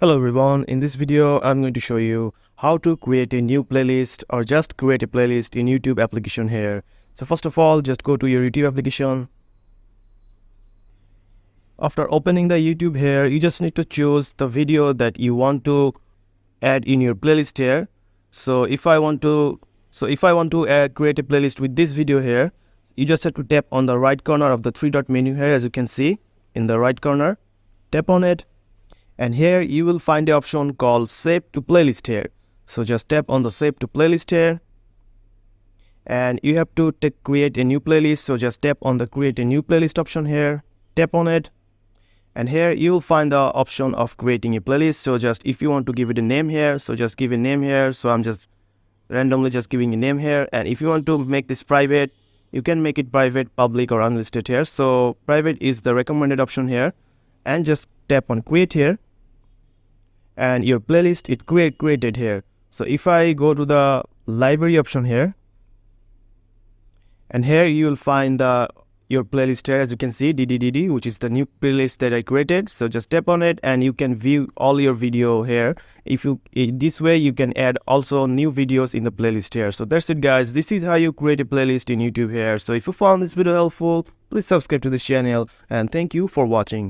Hello everyone, in this video I'm going to show you how to create a new playlist or just create a playlist in YouTube application here. So first of all, just go to your YouTube application. After opening the YouTube here, you just need to choose the video that you want to add in your playlist here. So if I want to create a playlist with this video here, you just have to tap on the right corner of the three dot menu here, as you can see in the right corner. Tap on it. And here you will find the option called Save to Playlist here. So just tap on the Save to Playlist here. And you have to create a new playlist. So just tap on the Create a New Playlist option here. Tap on it. And here you will find the option of creating a playlist. So just if you want to give it a name here, so just give a name here. So I'm just randomly just giving a name here. And if you want to make this private, you can make it private, public or unlisted here. So private is the recommended option here. And just tap on Create here. And your playlist it created here. So if I go to the library option here, and here you will find your playlist here, as you can see, DDDD, which is the new playlist that I created. So just tap on it and you can view all your video here. This way you can add also new videos in the playlist here. So that's it guys, this is how you create a playlist in YouTube here. So if you found this video helpful, please subscribe to this channel and thank you for watching.